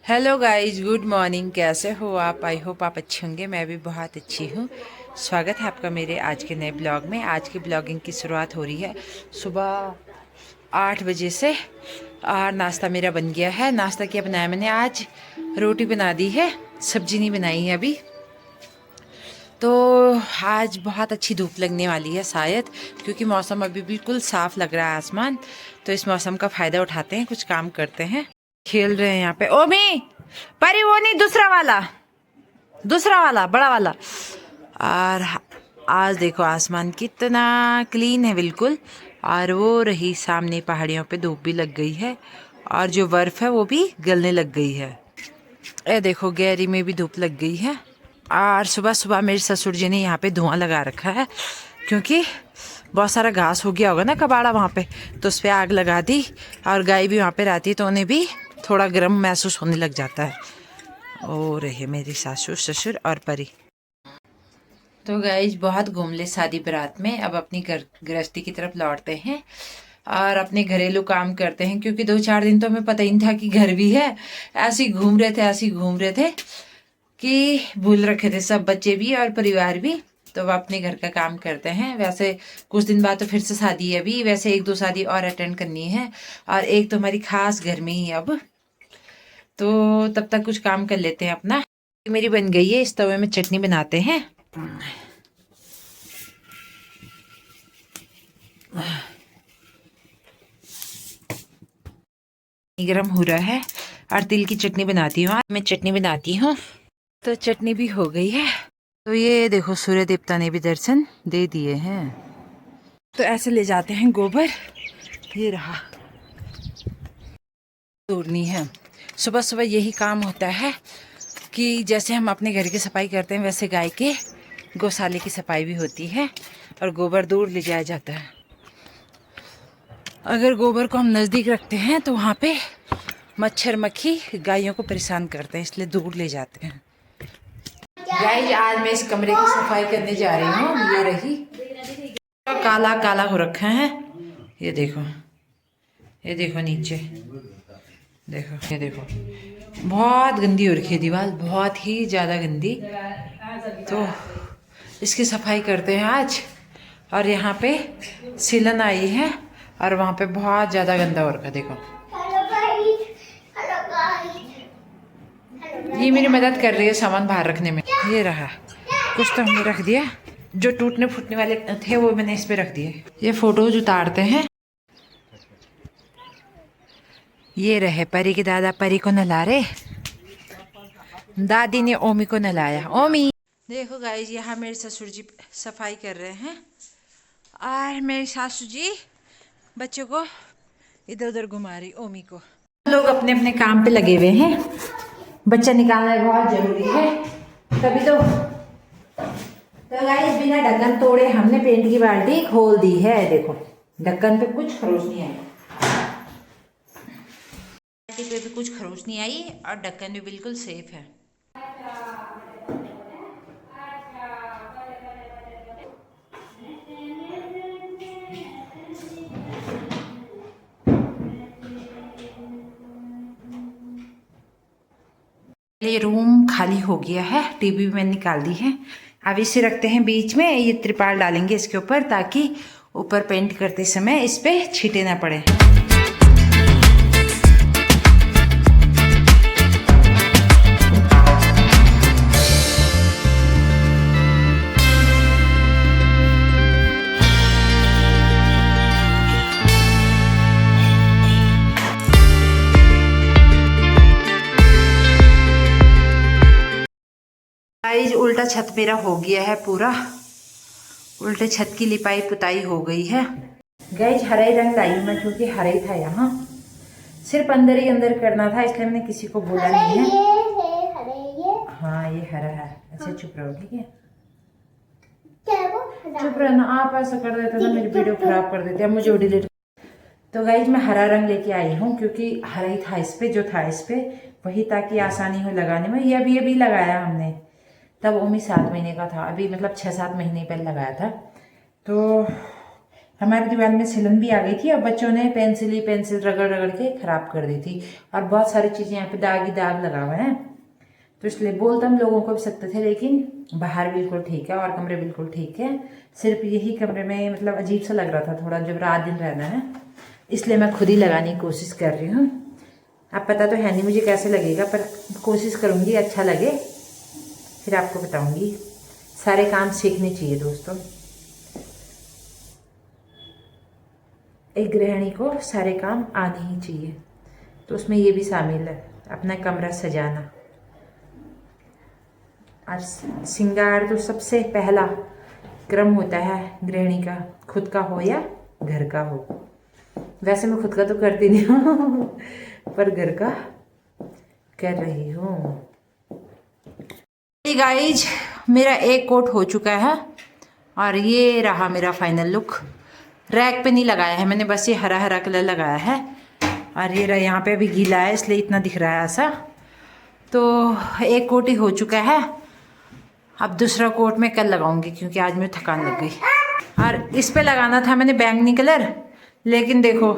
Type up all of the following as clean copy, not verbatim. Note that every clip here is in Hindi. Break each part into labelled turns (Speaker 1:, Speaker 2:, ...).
Speaker 1: Hello guys, good morning. कैसे हो आप? आई होप आप अच्छे होंगे। मैं भी बहुत अच्छी हूँ। स्वागत है आपका मेरे आज के नए ब्लॉग में। आज की ब्लॉगिंग की शुरुआत हो रही है सुबह 8 बजे से। और नाश्ता मेरा बन गया है। नाश्ता क्या बनाया मैंने? आज रोटी बना दी है, सब्जी नहीं बनाई है अभी। तो आज बहुत अच्छी धूप लगने वाली है शायद, क्योंकि मौसम अभी बिल्कुल साफ़ लग रहा है आसमान। तो इस मौसम का फ़ायदा उठाते हैं, कुछ काम करते हैं। खेल रहे हैं यहाँ पे। ओमी परी, वो नहीं, दूसरा वाला बड़ा वाला। और आज देखो आसमान कितना क्लीन है बिल्कुल। और वो रही सामने पहाड़ियों पे धूप भी लग गई है, और जो बर्फ़ है वो भी गलने लग गई है। ये देखो गहरी में भी धूप लग गई है। और सुबह सुबह मेरे ससुर जी ने यहाँ पे धुआं लगा रखा है, क्योंकि बहुत सारा घास हो गया होगा ना कबाड़ा वहाँ पे, तो उस पर आग लगा दी। और गाय भी वहाँ पे रहती है, तो उन्हें भी थोड़ा गर्म महसूस होने लग जाता है। और रहे मेरी सासू ससुर और परी। तो गाइज बहुत घूम ले शादी बारात में, अब अपनी गृहस्थी की तरफ लौटते हैं और अपने घरेलू काम करते हैं, क्योंकि 2-4 दिन तो हमें पता ही नहीं था कि घर भी है। ऐसे ही घूम रहे थे कि भूल रखे थे सब, बच्चे भी और परिवार भी। तो अब अपने घर का काम करते हैं। वैसे कुछ दिन बाद तो फिर से शादी है अभी, वैसे 1-2 शादी और अटेंड करनी है, और एक तो हमारी खास घर में ही है अब। तो तब तक कुछ काम कर लेते हैं अपना। मेरी बन गई है, इस तवे में चटनी बनाते हैं। गरम हो रहा है और तिल की चटनी बनाती हूँ। मैं चटनी बनाती हूँ, तो चटनी भी हो गई है। तो ये देखो सूर्य देवता ने भी दर्शन दे दिए हैं। तो ऐसे ले जाते हैं गोबर। ये रहा, तोड़नी है। सुबह सुबह यही काम होता है कि जैसे हम अपने घर की सफाई करते हैं, वैसे गाय के गौशाले की सफाई भी होती है, और गोबर दूर ले जाया जाता है। अगर गोबर को हम नज़दीक रखते हैं तो वहाँ पे मच्छर मक्खी गायों को परेशान करते हैं, इसलिए दूर ले जाते हैं। गाइस, आज मैं इस कमरे की सफाई करने जा रही हूँ। ये रही, काला काला हो रखा है। ये देखो, ये देखो नीचे देखो, ये देखो बहुत गंदी हो रखी है दीवार, बहुत ही ज़्यादा गंदी। तो इसकी सफाई करते हैं आज। और यहाँ पे सीलन आई है, और वहाँ पे बहुत ज़्यादा गंदा हो रखा। देखो, ये मेरी मदद कर रही है सामान बाहर रखने में। ये रहा, कुछ तो हमने रख दिया, जो टूटने फूटने वाले थे वो मैंने इस पे रख दिए। ये फोटोज उतारते हैं। ये रहे परी के दादा, परी को नहला रहे। दादी ने ओमी को नहलाया। ओमी देखो गाइस, यहाँ मेरे ससुर जी सफाई कर रहे हैं, और मेरी सासू जी बच्चों को इधर उधर घुमा रही, ओमी को। लोग अपने अपने काम पे लगे हुए हैं। बच्चा निकालना बहुत जरूरी है, तभी तो गाइस बिना ढक्कन तोड़े हमने पेंट की बाल्टी खोल दी है। देखो ढक्कन पे कुछ खरोच नहीं आई, बाल्टी पे भी कुछ खरोच नहीं आई, और ढक्कन भी बिल्कुल सेफ है। ये रूम खाली हो गया है, टीवी भी मैंने निकाल दी है। अब इसे रखते हैं बीच में, ये त्रिपाल डालेंगे इसके ऊपर, ताकि ऊपर पेंट करते समय इस पे छींटे ना पड़े। गाइस, उल्टा छत मेरा हो गया है पूरा। उल्टे छत की लिपाई पुताई हो गई है। गाइस, हरा ही रंग लाई मैं, क्योंकि हरा ही था यहाँ। सिर्फ अंदर ही अंदर करना था, इसलिए मैंने किसी को बोला नहीं है। हाँ ये हरा है। अच्छा चुप रहो, ठीक है? चुप रहना। आप ऐसा कर देते तो मेरी वीडियो खराब कर देते हैं, मुझे डिलीट। तो गाइस, मैं हरा रंग लेके आई हूँ, क्योंकि हरा ही था इस पे, जो था इस पे वही, ताकि आसानी हो लगाने में। ये भी लगाया हमने, तब ओमी 7 महीने का था, अभी मतलब 6-7 महीने पहले लगाया था। तो हमारी दीवार में सिलन भी आ गई थी और बच्चों ने पेंसिल रगड़ रगड़ के खराब कर दी थी और बहुत सारी चीज़ें यहाँ पे दाग ही दाग लगा हुआ है। तो इसलिए बोल तो हम लोगों को भी सकते थे, लेकिन बाहर बिल्कुल ठीक है और कमरे बिल्कुल ठीक है। सिर्फ यही कमरे में मतलब अजीब सा लग रहा था थोड़ा, जब रात दिन रहना है, इसलिए मैं खुद ही लगाने की कोशिश कर रही हूँ। अब पता तो है नहीं मुझे कैसे लगेगा, पर कोशिश करूँगी अच्छा लगे, फिर आपको बताऊँगी। सारे काम सीखने चाहिए दोस्तों, एक गृहिणी को सारे काम आने ही चाहिए। तो उसमें ये भी शामिल है, अपना कमरा सजाना। और श्रृंगार तो सबसे पहला क्रम होता है गृहिणी का, खुद का हो या घर का हो। वैसे मैं खुद का तो करती नहीं हूँ पर घर का कर रही हूँ। गाइज मेरा एक कोट हो चुका है और ये रहा मेरा फाइनल लुक। रैक पे नहीं लगाया है मैंने, बस ये हरा हरा कलर लगाया है और ये रहा यहाँ पे भी गीला है इसलिए इतना दिख रहा है ऐसा। तो एक कोट ही हो चुका है, अब दूसरा कोट मैं कल लगाऊंगी क्योंकि आज मुझे थकान लग गई। और इस पे लगाना था मैंने बैंगनी कलर, लेकिन देखो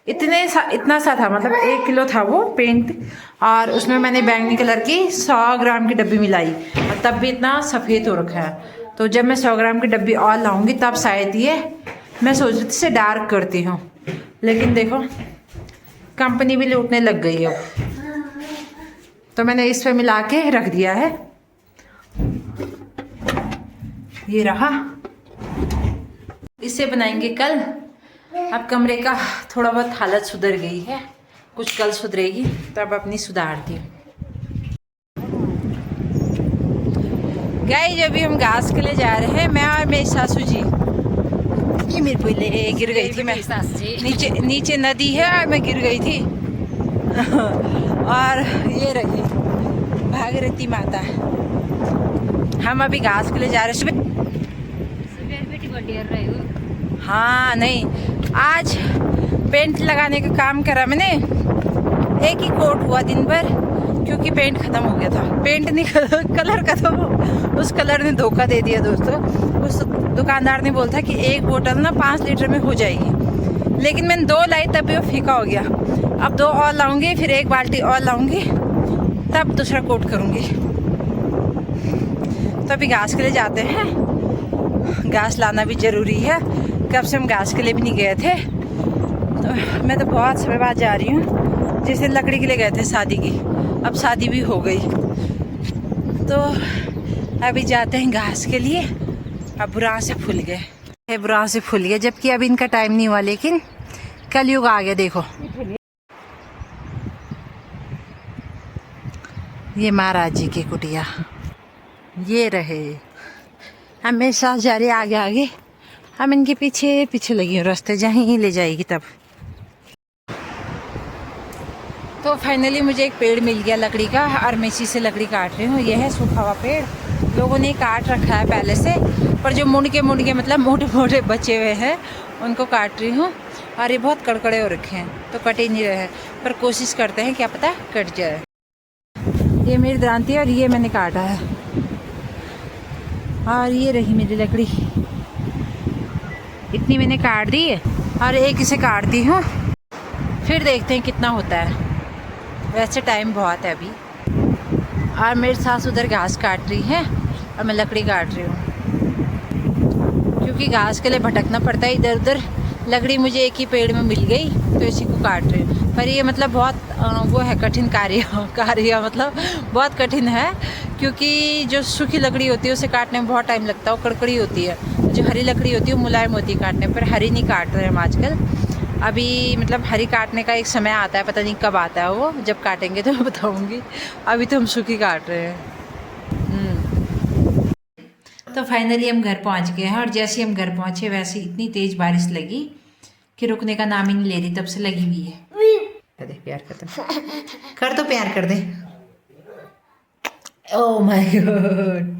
Speaker 1: इतना सा था, मतलब 1 किलो था वो पेंट और उसमें मैंने बैंगनी कलर की 100 ग्राम की डब्बी मिलाई और तब भी इतना सफ़ेद हो रखा है। तो जब मैं 100 ग्राम की डब्बी और लाऊंगी तब शायद ये, मैं सोच रही थी इसे डार्क करती हूँ, लेकिन देखो कंपनी भी लूटने लग गई है। तो मैंने इस पे मिला के रख दिया है, ये रहा। इसे बनाएंगे कल। अब कमरे का थोड़ा बहुत हालत सुधर गई है, कुछ कल सुधरेगी तो अब अपनी सुधारती हूँ। गाइस अभी हम घास के लिए जा रहे हैं, मैं और मेरी सासू जी। कि मेरे पहले गिर गई थी मैं, नीचे नदी है और मैं गिर गई थी और ये रही भागीरथी माता। हम अभी घास के लिए जा रहे हैं। हाँ नहीं, आज पेंट लगाने का काम करा मैंने, एक ही कोट हुआ दिन भर क्योंकि पेंट खत्म हो गया था। पेंट नहीं कलर खत्म, उस कलर ने धोखा दे दिया दोस्तों। उस दुकानदार ने बोला था कि एक बोतल ना 5 लीटर में हो जाएगी, लेकिन मैंने 2 लाई तब भी वो फीका हो गया। अब 2 और लाऊंगी, फिर 1 बाल्टी और लाऊंगी, तब दूसरा कोट करूंगी। तो अभी घास के लिए जाते हैं, घास लाना भी ज़रूरी है। कब से हम घास के लिए भी नहीं गए थे, तो मैं तो बहुत समय बाद जा रही हूँ। जैसे लकड़ी के लिए गए थे शादी की, अब शादी भी हो गई, तो अभी जाते हैं घास के लिए। अब बुरा से फूल गए, बुरा से फूल गए, जबकि अभी इनका टाइम नहीं हुआ, लेकिन कलयुग आ गया। देखो ये महाराज जी की कुटिया, ये रहे। हमेशा जा रही आगे आगे, हम इनके पीछे पीछे लगी हूँ, रास्ते जहाँ ही ले जाएगी तब। तो फाइनली मुझे एक पेड़ मिल गया लकड़ी का और मैं इसी से लकड़ी काट रही हूँ। यह है सूखा हुआ पेड़, लोगों ने काट रखा है पहले से, पर जो मुड़ के मतलब मोटे मोटे बचे हुए हैं उनको काट रही हूँ। और ये बहुत कड़कड़े हो रखे हैं तो कट ही नहीं रहे हैं, पर कोशिश करते हैं क्या पता कट जाए। ये मेरी दांती है और ये मैंने काटा है, और ये रही मेरी लकड़ी। इतनी मैंने काट दी है और एक इसे काटती हूँ, फिर देखते हैं कितना होता है। वैसे टाइम बहुत है अभी। और मेरे सास उधर घास काट रही है और मैं लकड़ी काट रही हूँ, क्योंकि घास के लिए भटकना पड़ता है इधर उधर। लकड़ी मुझे एक ही पेड़ में मिल गई तो इसी को काट रही हूँ। पर ये मतलब बहुत वो है कठिन कार्य मतलब बहुत कठिन है, क्योंकि जो सूखी लकड़ी होती है उसे काटने में बहुत टाइम लगता है, वो कड़कड़ी होती है। जो हरी लकड़ी होती है वो मुलायम होती है काटने पर। हरी नहीं काट रहे हम आजकल, अभी मतलब हरी काटने का एक समय आता है, पता नहीं कब आता है वो, जब काटेंगे तो मैं बताऊँगी। अभी तो हम सूखी काट रहे हैं। तो फाइनली हम घर पहुंच गए हैं, और जैसे हम घर पहुंचे वैसे इतनी तेज़ बारिश लगी कि रुकने का नाम ही नहीं ले रही, तब से लगी हुई है। दे प्यार कर तो प्यार कर दे। Oh my God,